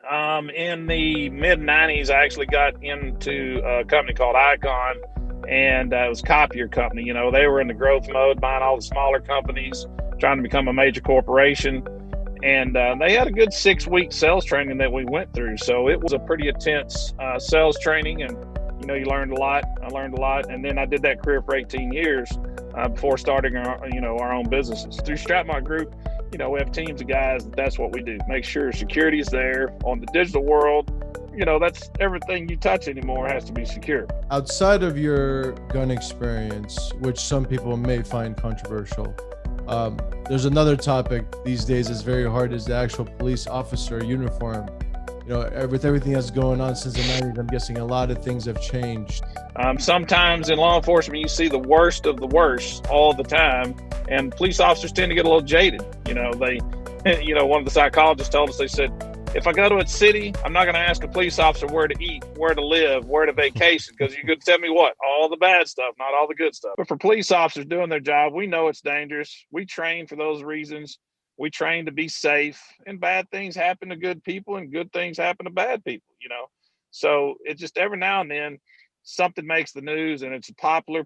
In the mid 90s, I actually got into a company called Icon, and it was a copier company. You know, they were in the growth mode, buying all the smaller companies, trying to become a major corporation. And they had a good 6 week sales training that we went through. So it was a pretty intense sales training. And, you know, you learned a lot. I learned a lot. And then I did that career for 18 years before starting our own businesses. Through Stratmont Group, you know, we have teams of guys that's what we do. Make sure security is there on the digital world. You know, that's everything you touch anymore has to be secure. Outside of your gun experience, which some people may find controversial, there's another topic these days that's very hard is the actual police officer uniform. You know, with everything that's going on since the 90s, I'm guessing a lot of things have changed. Sometimes in law enforcement, you see the worst of the worst all the time, and police officers tend to get a little jaded. You know, one of the psychologists told us, they said, if I go to a city, I'm not going to ask a police officer where to eat, where to live, where to vacation, because you're going to tell me what? All the bad stuff, not all the good stuff. But for police officers doing their job, we know it's dangerous. We train for those reasons. We train to be safe, and bad things happen to good people and good things happen to bad people, you know? So it just every now and then something makes the news and it's popular.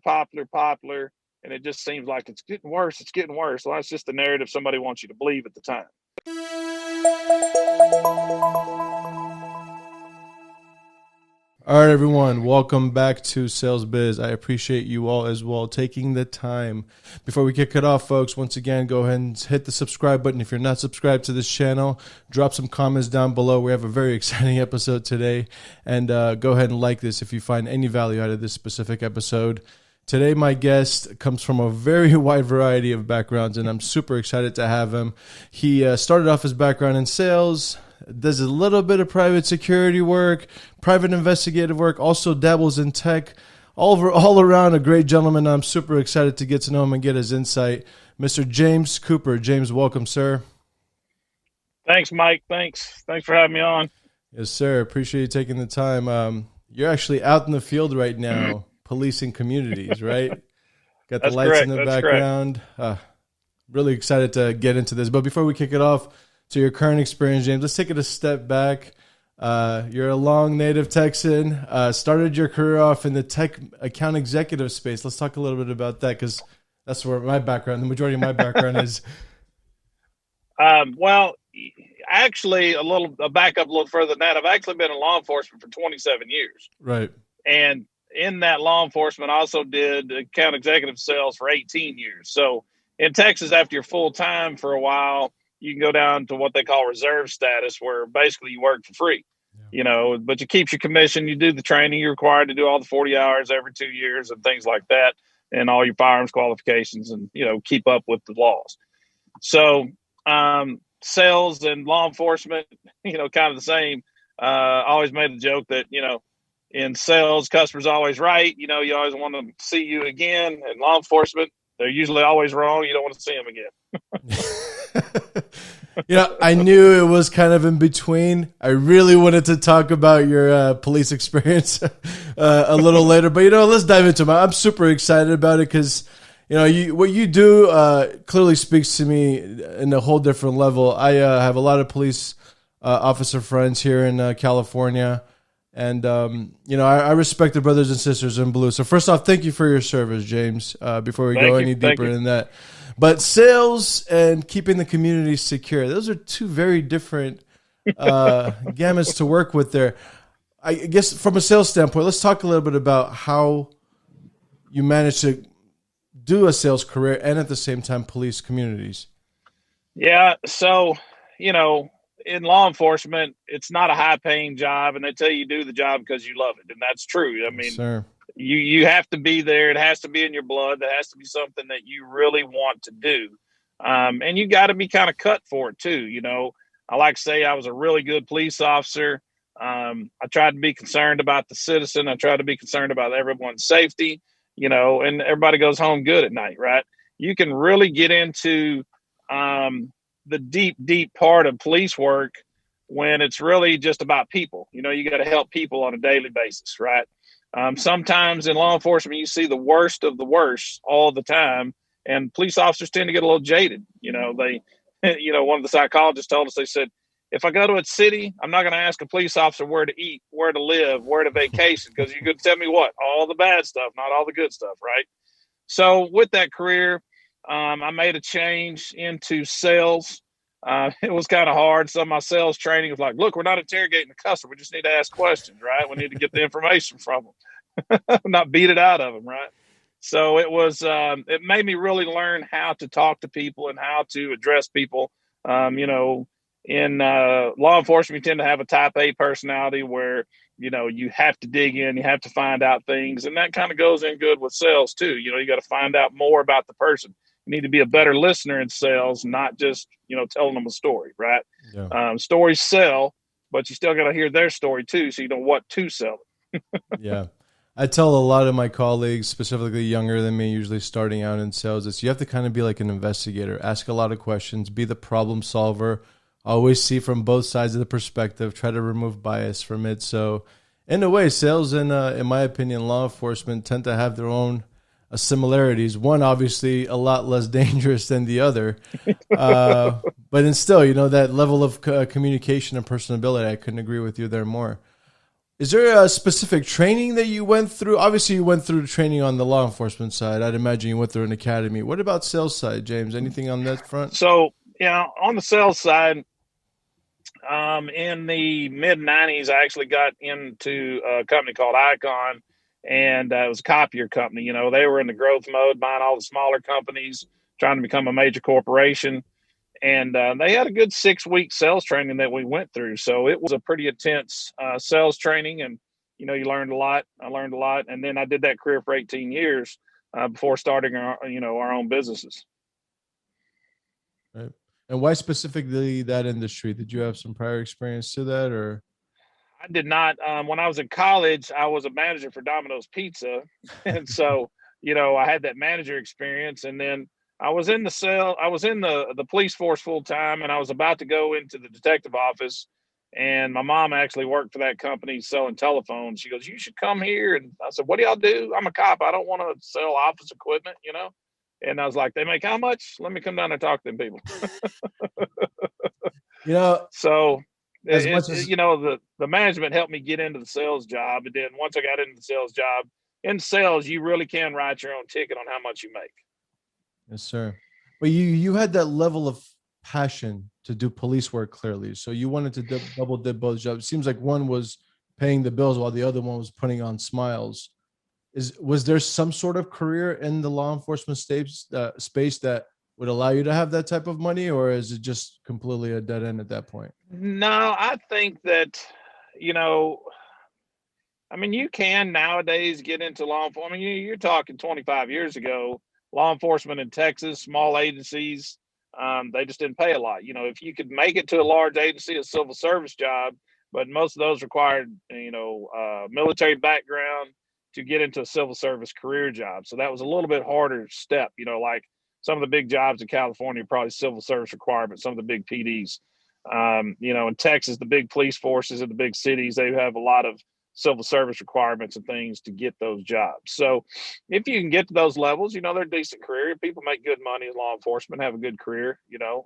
And it just seems like it's getting worse. It's getting worse. Well, that's just the narrative somebody wants you to believe at the time. All right, everyone, welcome back to SALESBIZ. I appreciate you all as well taking the time. Before we kick it off, folks, once again, go ahead and hit the subscribe button. If you're not subscribed to this channel, drop some comments down below. We have a very exciting episode today, and go ahead and like this if you find any value out of this specific episode. Today, my guest comes from a very wide variety of backgrounds, and I'm super excited to have him. He started off his background in sales, does a little bit of private security work, private investigative work, also dabbles in tech. All around a great gentleman. I'm super excited to get to know him and get his insight. Mr. James Cooper. James, welcome, sir. Thanks, Mike. Thanks for having me on. Yes, sir. Appreciate you taking the time. You're actually out in the field right now, policing communities, right? Got the That's lights correct. in the That's background. Really excited to get into this. But before we kick it off to your current experience, James, let's take it a step back. You're a long native Texan. Started your career off in the tech account executive space. Let's talk a little bit about that, because that's where the majority of my background is. Well, actually, back up a little further than that. I've actually been in law enforcement for 27 years. Right. And in that law enforcement, I also did account executive sales for 18 years. So in Texas, after you're full time for a while, you can go down to what they call reserve status, where basically you work for free, you know, but you keep your commission, you do the training, you're required to do all the 40 hours every 2 years and things like that, and all your firearms qualifications and, you know, keep up with the laws. So sales and law enforcement, you know, kind of the same. Always made the joke that, you know, in sales, customers always right. You know, you always want to see you again. In law enforcement, they're usually always wrong. You don't want to see them again. You know, I knew it was kind of in between. I really wanted to talk about your police experience a little later, but you know, let's dive into it. I'm super excited about it because, you know, what you do clearly speaks to me in a whole different level. I have a lot of police officer friends here in California, and you know, I respect the brothers and sisters in blue. So first off, thank you for your service, James. Before we go any deeper in that. But sales and keeping the community secure, those are two very different gamuts to work with there. I guess from a sales standpoint, let's talk a little bit about how you manage to do a sales career and at the same time police communities. Yeah. So, you know, in law enforcement, it's not a high paying job, and they tell you do the job because you love it. And that's true. I mean, sir. You have to be there. It has to be in your blood. That has to be something that you really want to do. And you got to be kind of cut for it too. You know, I like to say I was a really good police officer. I tried to be concerned about the citizen. I tried to be concerned about everyone's safety, you know, and everybody goes home good at night, right? You can really get into the deep part of police work when it's really just about people. You know, you got to help people on a daily basis, right? Sometimes in law enforcement, you see the worst of the worst all the time, and police officers tend to get a little jaded. You know, one of the psychologists told us, they said, if I go to a city, I'm not going to ask a police officer where to eat, where to live, where to vacation, because you're going to tell me what? All the bad stuff, not all the good stuff, right? So with that career, I made a change into sales. It was kind of hard. Some of my sales training was like, look, we're not interrogating the customer. We just need to ask questions, right? We need to get the information from them, not beat it out of them, right? So it made me really learn how to talk to people and how to address people. You know, in law enforcement, you tend to have a type A personality where, you know, you have to dig in, you have to find out things. And that kind of goes in good with sales too. You know, you got to find out more about the person. You need to be a better listener in sales, not just, you know, telling them a story, right? Yeah. Stories sell, but you still got to hear their story too. So you know what to sell. Yeah. I tell a lot of my colleagues, specifically younger than me, usually starting out in sales, is you have to kind of be like an investigator, ask a lot of questions, be the problem solver, always see from both sides of the perspective, try to remove bias from it. So in a way, sales and, in my opinion, law enforcement tend to have their own similarities. One, obviously, a lot less dangerous than the other. But in still, you know, that level of communication and personability, I couldn't agree with you there more. Is there a specific training that you went through? Obviously, you went through training on the law enforcement side. I'd imagine you went through an academy. What about sales side, James? Anything on that front? So, you know, on the sales side, in the mid 90s, I actually got into a company called Icon, and it was a copier company. You know, they were in the growth mode, buying all the smaller companies, trying to become a major corporation. And they had a good 6 week sales training that we went through. So it was a pretty intense sales training. And, you know, you learned a lot. I learned a lot. And then I did that career for 18 years before starting our own businesses. Right. And why specifically that industry? Did you have some prior experience to that, or? I did not. When I was in college, I was a manager for Domino's Pizza. And so, you know, I had that manager experience. And then I was in the police force full time, and I was about to go into the detective office. And my mom actually worked for that company selling telephones. She goes, "You should come here." And I said, "What do y'all do?" "I'm a cop. I don't want to sell office equipment, you know." And I was like, "They make how much? Let me come down and talk to them people." You know, So as much as you know, the management helped me get into the sales job. And then once I got into the sales job, in sales, you really can write your own ticket on how much you make. yes, sir. But you had that level of passion to do police work clearly. So you wanted to double dip both jobs. It seems like one was paying the bills while the other one was putting on smiles. Was there some sort of career in the law enforcement space that would allow you to have that type of money, or is it just completely a dead end at that point? No, I think that, you know, I mean, you can nowadays get into law enforcement. I mean, you're talking 25 years ago, law enforcement in Texas, small agencies, they just didn't pay a lot. You know, if you could make it to a large agency, a civil service job, but most of those required, you know, military background to get into a civil service career job. So that was a little bit harder step. You know, like some of the big jobs in California, probably civil service requirements. Some of the big PDs. You know, in Texas, the big police forces in the big cities, they have a lot of civil service requirements and things to get those jobs. So if you can get to those levels, you know, they're a decent career. People make good money in law enforcement, have a good career, you know.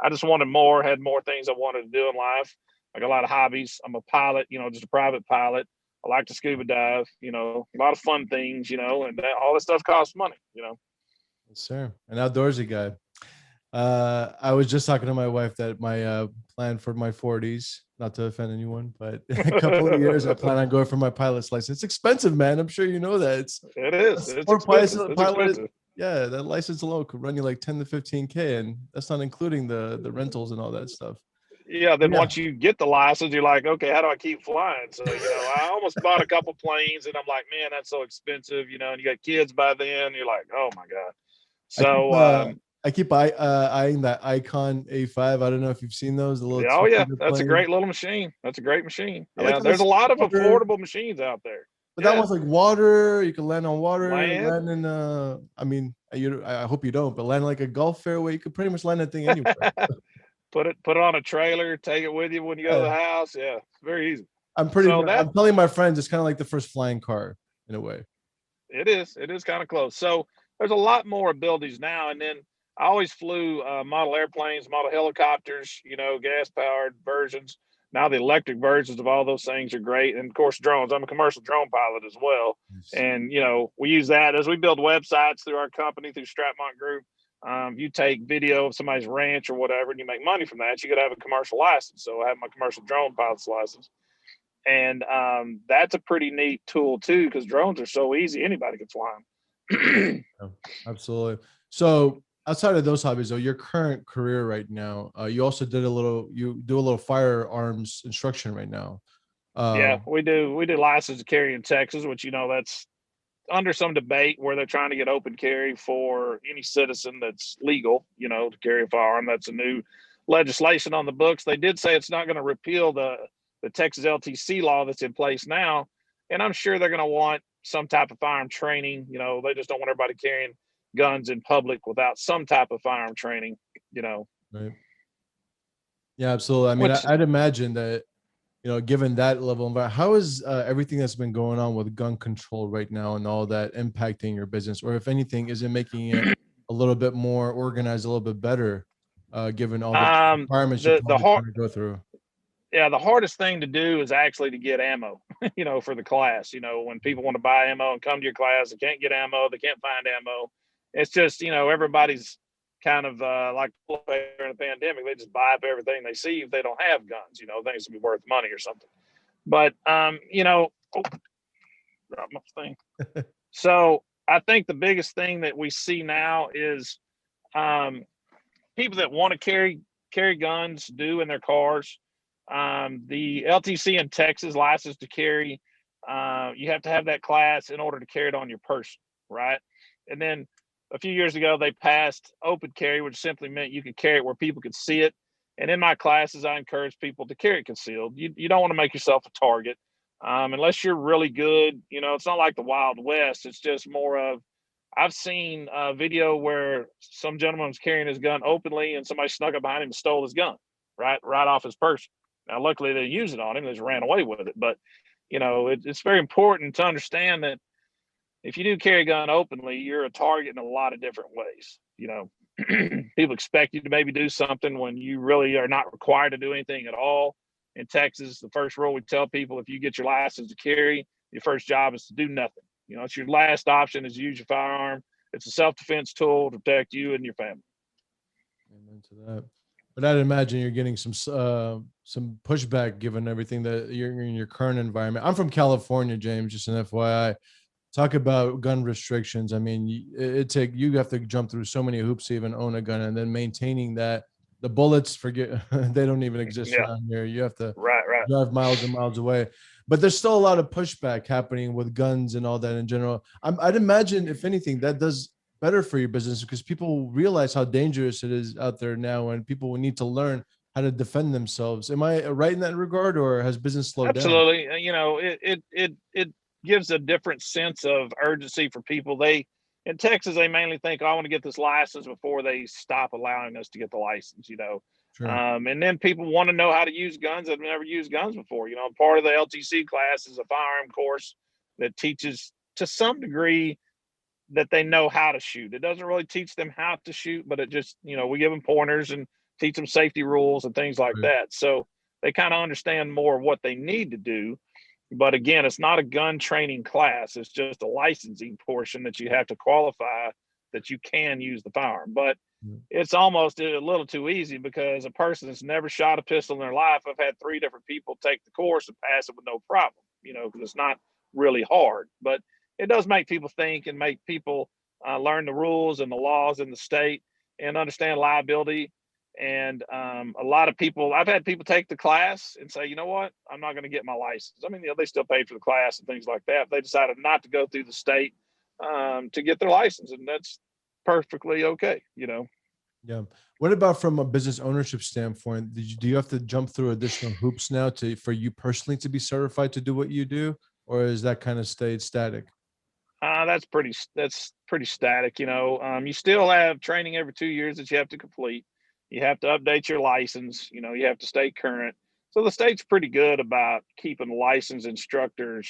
I just wanted more, had more things I wanted to do in life. Like a lot of hobbies. I'm a pilot, you know, just a private pilot. I like to scuba dive, you know, a lot of fun things, you know, and all this stuff costs money, you know. Yes, sir. An outdoorsy guy. I was just talking to my wife that my plan for my 40s, not to offend anyone, but a couple of years, I plan on going for my pilot's license. It's expensive, man. I'm sure you know that. It is. It's For expensive. It's pilot, expensive. yeah, that license alone could run you like 10 to 15K, and that's not including the rentals and all that stuff. Yeah, then Yeah. once you get the license, you're like, okay, how do I keep flying? So, you know, I almost bought a couple planes, and I'm like, man, that's so expensive, you know, and you got kids by then, you're like, oh my God. I keep So, eyeing that Icon A5. I don't know if you've seen those, the little oh yeah, two-seater that's a plane. great little machine. That's a great machine. I like Yeah, how there's this a lot of water, affordable machines out there. but that Yeah, one's like water. You can land on water, land. land in. I mean, I hope you don't, but land like a golf fairway. You could pretty much land that thing anywhere. Put it on a trailer, take it with you when you go to the Yeah. house. Yeah, very easy. I'm pretty. So that I'm telling my friends it's kind of like the first flying car in a way. It is kind of close. So there's a lot more abilities now. And then I always flew model airplanes, model helicopters, gas powered versions. Now the electric versions of all those things are great, and of course drones. I'm a commercial drone pilot as well, Yes. and we use that as we build websites through our company through Stratmont Group. You take video of somebody's ranch or whatever, and you make money from that. You got to have a commercial license. So I have my commercial drone pilot's license, and that's a pretty neat tool too because drones are so easy; anybody can fly them. Yeah, absolutely. So outside of those hobbies, though, your current career right now, you do a little firearms instruction right now. Yeah, Um, we do license to carry in Texas, which that's under some debate where they're trying to get open carry for any citizen that's legal, to carry a firearm. That's a new legislation on the books. They did say it's not going to repeal the Texas LTC law that's in place now, and I'm sure they're going to want some type of firearm training. They just don't want everybody carrying guns in public without some type of firearm training. You know, right. Yeah, absolutely. I mean, which I'd imagine that, given that level of environment, how is everything that's been going on with gun control right now and all that impacting your business? Or if anything, is it making it a little bit more organized, a little bit better, given all the requirements you the probably hard trying to go through? yeah, the hardest thing to do is actually to get ammo, for the class. When people want to buy ammo and come to your class, they can't get ammo, they can't find ammo. It's just, everybody's kind of like during the pandemic, they just buy up everything they see if they don't have guns, things to be worth money or something. But, oh, dropped my thing. So I think the biggest thing that we see now is um, people that want to carry guns do in their cars. The LTC in Texas license to carry, you have to have that class in order to carry it on your person, right? And then a few years ago, they passed open carry, which simply meant you could carry it where people could see it. And in my classes, I encourage people to carry it concealed. You don't want to make yourself a target unless you're really good. It's not like the Wild West. It's just more of I've seen a video where some gentleman was carrying his gun openly and somebody snuck up behind him and stole his gun right off his person. Now, luckily, they didn't use it on him; they just ran away with it. But it's very important to understand that if you do carry a gun openly, you're a target in a lot of different ways. People expect you to maybe do something when you really are not required to do anything at all. In Texas, the first rule we tell people: if you get your license to carry, your first job is to do nothing. It's your last option is to use your firearm. It's a self-defense tool to protect you and your family. Amen to that. But I'd imagine you're getting some pushback given everything that you're in your current environment. I'm from California, James. Just an FYI. Talk about gun restrictions. I mean, you have to jump through so many hoops to even own a gun, and then maintaining that. The bullets, forget they don't even exist Yeah, around here. You have to right. drive miles and miles away. But there's still a lot of pushback happening with guns and all that in general. I'd imagine, if anything, that does better for your business because people realize how dangerous it is out there now, and people will need to learn how to defend themselves. Am I right in that regard, or has business slowed down? Absolutely. It gives a different sense of urgency for people. They in Texas they mainly think, oh, I want to get this license before they stop allowing us to get the license. Sure. And then people want to know how to use guns that have never used guns before. Part of the LTC class is a firearm course that teaches to some degree that they know how to shoot. It doesn't really teach them how to shoot, but it just, we give them pointers and teach them safety rules and things like Right. that. So they kind of understand more of what they need to do. But again, it's not a gun training class. It's just a licensing portion that you have to qualify that you can use the firearm. But Mm. it's almost a little too easy because a person that's never shot a pistol in their life, I've had 3 different people take the course and pass it with no problem, because it's not really hard. But it does make people think and make people learn the rules and the laws in the state and understand liability. And a lot of people, I've had people take the class and say, you know what, I'm not going to get my license. I mean, they still paid for the class and things like that. They decided not to go through the state to get their license, and that's perfectly okay. Yeah. What about from a business ownership standpoint? Do you have to jump through additional hoops now for you personally to be certified to do what you do, or is that kind of stayed static? That's pretty static. You still have training every 2 years that you have to complete. You have to update your license. You have to stay current. So the state's pretty good about keeping licensed instructors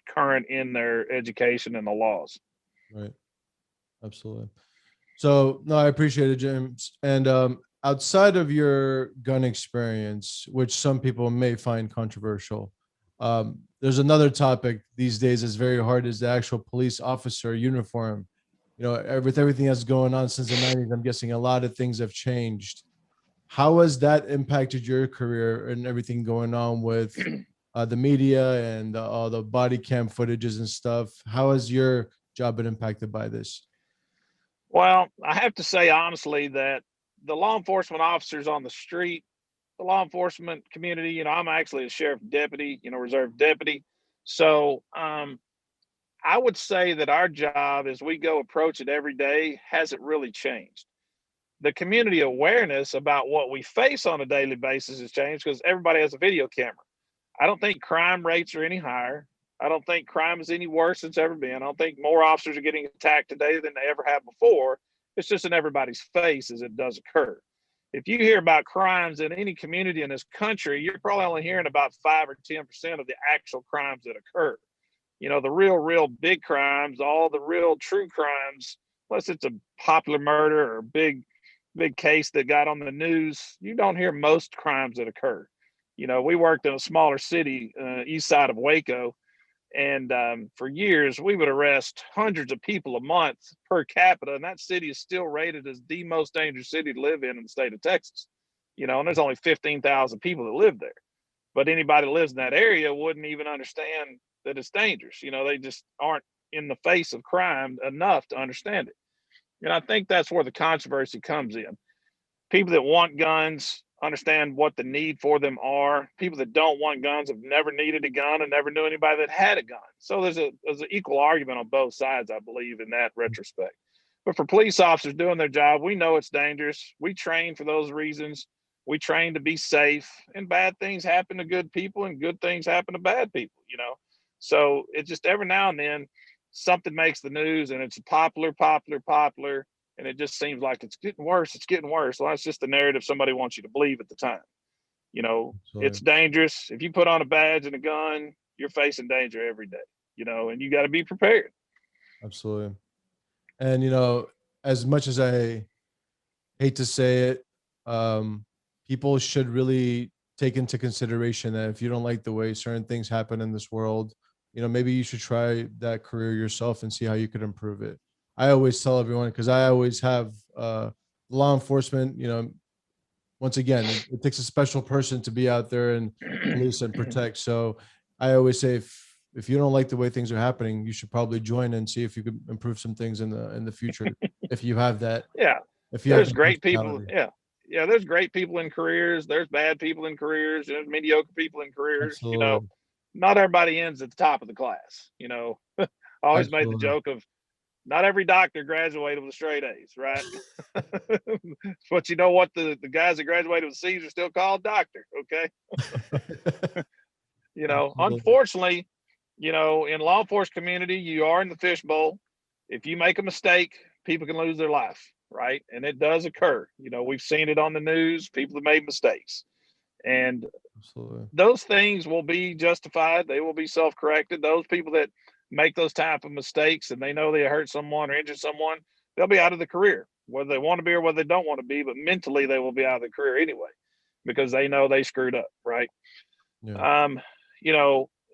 current in their education and the laws. Right. Absolutely. So no, I appreciate it, James. And outside of your gun experience, which some people may find controversial, there's another topic these days that's very hard is the actual police officer uniform. You know, with everything that's going on since the 90s, I'm guessing a lot of things have changed. How has that impacted your career and everything going on with the media and all the body cam footages and stuff? How has your job been impacted by this? Well, I have to say honestly that the law enforcement officers on the street, the law enforcement community, I'm actually a sheriff deputy, reserve deputy. So I would say that our job as we go approach it every day hasn't really changed. The community awareness about what we face on a daily basis has changed because everybody has a video camera. I don't think crime rates are any higher. I don't think crime is any worse than it's ever been. I don't think more officers are getting attacked today than they ever have before. It's just in everybody's face as it does occur. If you hear about crimes in any community in this country, you're probably only hearing about 5 or 10% of the actual crimes that occur. The real big crimes, all the real true crimes, unless it's a popular murder or a big case that got on the news, you don't hear most crimes that occur. We worked in a smaller city, east side of Waco, and for years we would arrest hundreds of people a month per capita, and that city is still rated as the most dangerous city to live in the state of Texas. And there's only 15,000 people that live there, but anybody that lives in that area wouldn't even understand that it's dangerous. They just aren't in the face of crime enough to understand it. And I think that's where the controversy comes in. People that want guns understand what the need for them are. People that don't want guns have never needed a gun and never knew anybody that had a gun. So there's an equal argument on both sides, I believe, in that retrospect. But for police officers doing their job, we know it's dangerous. We train for those reasons. We train to be safe, and bad things happen to good people and good things happen to bad people. So it's just every now and then something makes the news and it's popular, and it just seems like it's getting worse. It's getting worse. Well, that's just the narrative somebody wants you to believe at the time. It's Absolutely. dangerous. If you put on a badge and a gun, you're facing danger every day, and you got to be prepared. Absolutely. And as much as I hate to say it, um, people should really take into consideration that if you don't like the way certain things happen in this world, maybe you should try that career yourself and see how you could improve it. I always tell everyone because I always have law enforcement. Once again, it takes a special person to be out there and police and protect. So I always say if you don't like the way things are happening, you should probably join and see if you could improve some things in the future. If you have that, Yeah, if you have there's the great people. personality. Yeah, there's great people in careers. There's bad people in careers. There's mediocre people in careers. Absolutely. Not everybody ends at the top of the class. I always made the Absolutely. joke of not every doctor graduated with straight A's, right? But you know what? The guys that graduated with C's are still called doctor. Okay. Absolutely. Unfortunately, in law enforcement community, you are in the fishbowl. If you make a mistake, people can lose their life, right? And it does occur. We've seen it on the news. People have made mistakes, and Absolutely. those things will be justified. They will be self-corrected. Those people that make those type of mistakes and they know they hurt someone or injured someone, they'll be out of the career, whether they want to be or whether they don't want to be. But mentally, they will be out of the career anyway because they know they screwed up, right? Yeah. Um,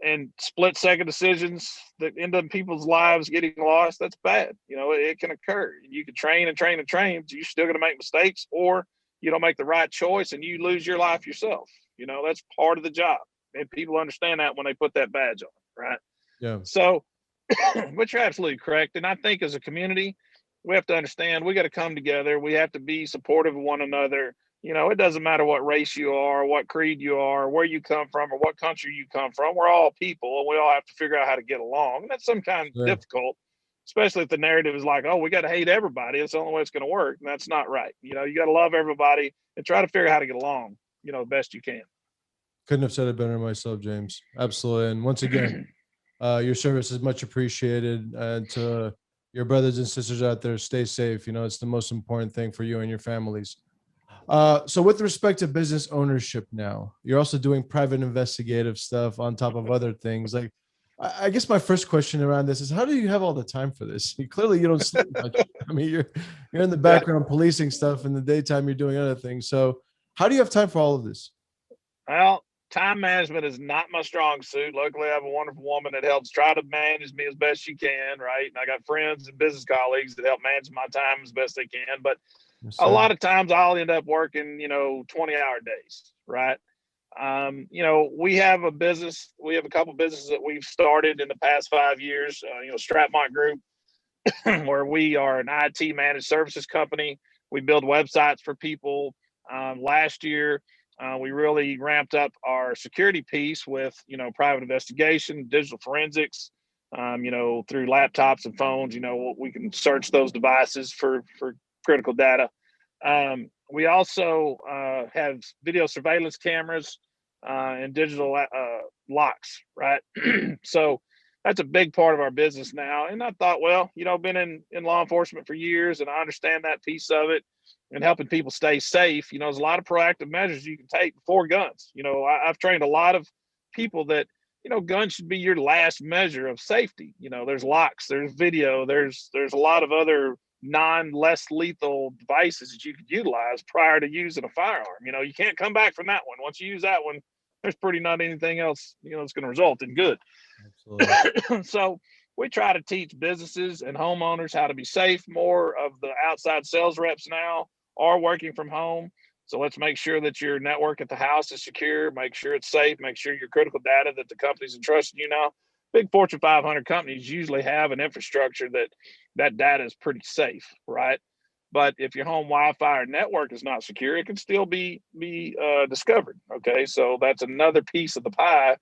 and split second decisions that end up people's lives getting lost, that's bad. It can occur. You can train and train and train, but you're still going to make mistakes, or you don't make the right choice and you lose your life yourself. That's part of the job. And people understand that when they put that badge on, right? Yeah. So, but you're absolutely correct. And I think as a community, we have to understand we got to come together. We have to be supportive of one another. It doesn't matter what race you are, what creed you are, where you come from, or what country you come from. We're all people, and we all have to figure out how to get along. And that's sometimes Sure. difficult, especially if the narrative is like, "Oh, we got to hate everybody. It's the only way it's going to work." And that's not right. You got to love everybody and try to figure out how to get along. The best you can. Couldn't have said it better myself, James. Absolutely. And once again, your service is much appreciated. And to your brothers and sisters out there, stay safe. It's the most important thing for you and your families. So with respect to business ownership now, you're also doing private investigative stuff on top of other things. Like, I guess my first question around this is, how do you have all the time for this? Clearly, you don't sleep much. I mean, you're in the Yeah. background policing stuff. In the daytime, you're doing other things. So, how do you have time for all of this? Well, time management is not my strong suit. Luckily, I have a wonderful woman that helps try to manage me as best she can, right? And I got friends and business colleagues that help manage my time as best they can. But Yes, a sir. lot of times I'll end up working, 20-hour days, right? We have a business, we have a couple businesses that we've started in the past 5 years, Stratmont Group, where we are an IT managed services company. We build websites for people. Last year, we really ramped up our security piece with, private investigation, digital forensics, through laptops and phones. We can search those devices for critical data. We also have video surveillance cameras and digital locks, right? So that's a big part of our business now. And I thought, well, been in law enforcement for years, and I understand that piece of it and helping people stay safe. There's a lot of proactive measures you can take before guns. I've trained a lot of people that guns should be your last measure of safety. There's locks, there's video, there's a lot of other less lethal devices that you could utilize prior to using a firearm. You can't come back from that one. Once you use that one, there's pretty not anything else, that's going to result in good. Absolutely. So we try to teach businesses and homeowners how to be safe. More of the outside sales reps now are working from home. So let's make sure that your network at the house is secure, make sure it's safe, make sure your critical data that the company's entrusting you now. Big Fortune 500 companies usually have an infrastructure that data is pretty safe, right? But if your home Wi-Fi or network is not secure, it can still be discovered. Okay, so that's another piece of the pie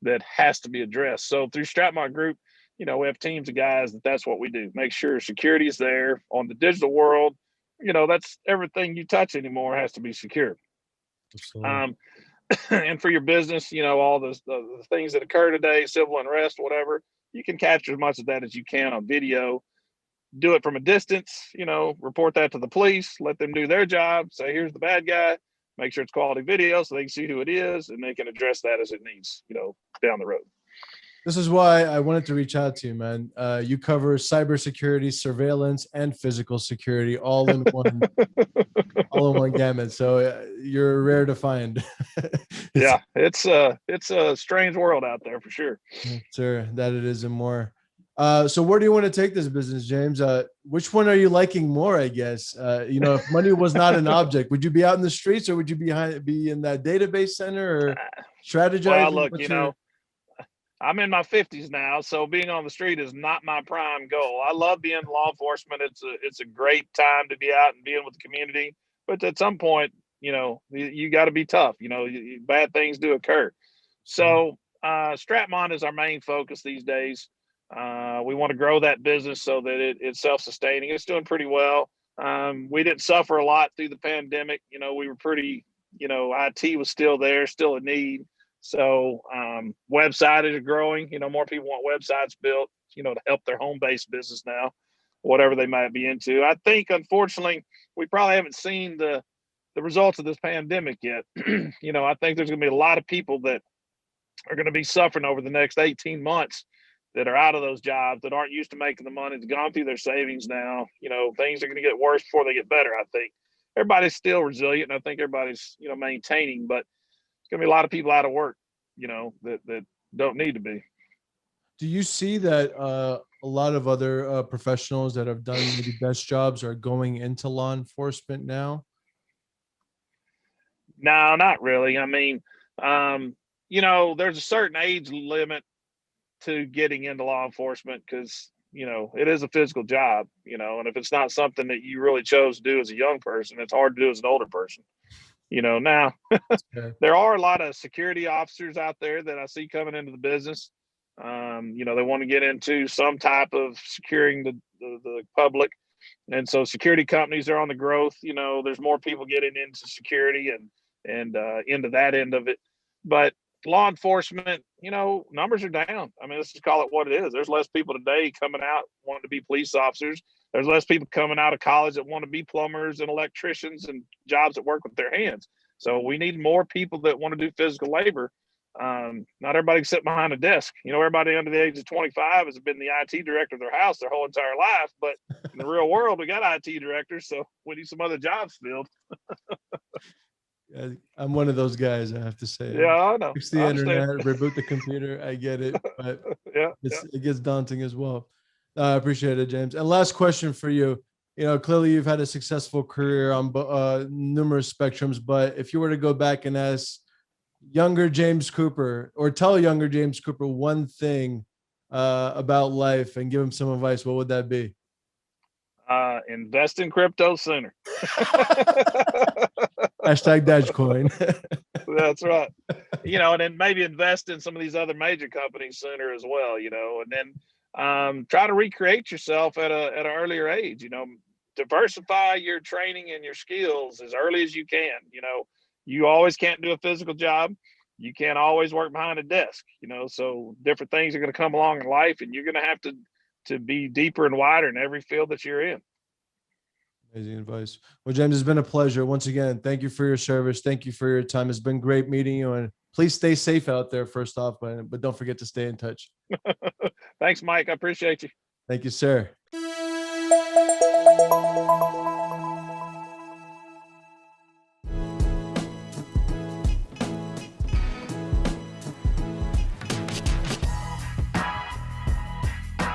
that has to be addressed. So through Stratmont Group, we have teams of guys that's what we do. Make sure security is there on the digital world. That's everything you touch anymore has to be secure. Absolutely. Um, and for your business, all the things that occur today, civil unrest, whatever, you can capture as much of that as you can on video. Do it from a distance, report that to the police, let them do their job, say, here's the bad guy, make sure it's quality video so they can see who it is and they can address that as it needs, down the road. This is why I wanted to reach out to you, man. You cover cybersecurity, surveillance, and physical security all in one gamut. So you're rare to find. It's, Yeah, it's a strange world out there for sure. sir, that it is and more. So where do you want to take this business, James? Which one are you liking more? I guess if money was not an object, would you be out in the streets or would you be in that database center or Well, strategizing? look, What's your I'm in my 50s now, so being on the street is not my prime goal. I love being in law enforcement. It's a great time to be out and being with the community, but at some point, you got to be tough. Bad things do occur. So Stratmont is our main focus these days. We want to grow that business so that it's self-sustaining. It's doing pretty well. We didn't suffer a lot through the pandemic. We were pretty, IT was still there, still a need. So website is growing. More people want websites built, to help their home-based business now, whatever they might be into. I think, unfortunately, we probably haven't seen the results of this pandemic yet. I think there's going to be a lot of people that are going to be suffering over the next 18 months that are out of those jobs, that aren't used to making the money, that's gone through their savings now. Things are going to get worse before they get better, I think. Everybody's still resilient, and I think everybody's, maintaining, but it's going to be a lot of people out of work, that don't need to be. Do you see that a lot of other professionals that have done maybe desk jobs are going into law enforcement now? No, not really. I mean, there's a certain age limit to getting into law enforcement because, it is a physical job, and if it's not something that you really chose to do as a young person, it's hard to do as an older person. Now Okay. there are a lot of security officers out there that I see coming into the business. They want to get into some type of securing the public. And so security companies are on the growth. There's more people getting into security and into that end of it. But law enforcement, numbers are down. I mean, let's just call it what it is. There's less people today coming out wanting to be police officers. There's less people coming out of college that want to be plumbers and electricians and jobs that work with their hands. So we need more people that want to do physical labor. Not everybody can sit behind a desk. Everybody under the age of 25 has been the IT director of their house their whole entire life. But in the real world, we got IT directors, so we need some other jobs filled. I'm one of those guys, I have to say. Yeah, I know. Fix I the understand. internet, reboot the computer. I get it, but Yeah, it gets daunting as well. I appreciate it, James. And last question for you. Clearly you've had a successful career on numerous spectrums, but if you were to go back and ask younger James Cooper, or tell younger James Cooper one thing about life and give him some advice, what would that be? invest in crypto sooner. Hashtag Dogecoin. That's right. And then maybe invest in some of these other major companies sooner as well. And then try to recreate yourself at an earlier age. Diversify your training and your skills as early as you can. You always can't do a physical job. You can't always work behind a desk. So different things are going to come along in life, and you're going to have to be deeper and wider in every field that you're in. Amazing advice. Well, James, it's been a pleasure. Once again, thank you for your service. Thank you for your time. It's been great meeting you, and please stay safe out there first off, but don't forget to stay in touch. Thanks, Mike. I appreciate you. Thank you, sir.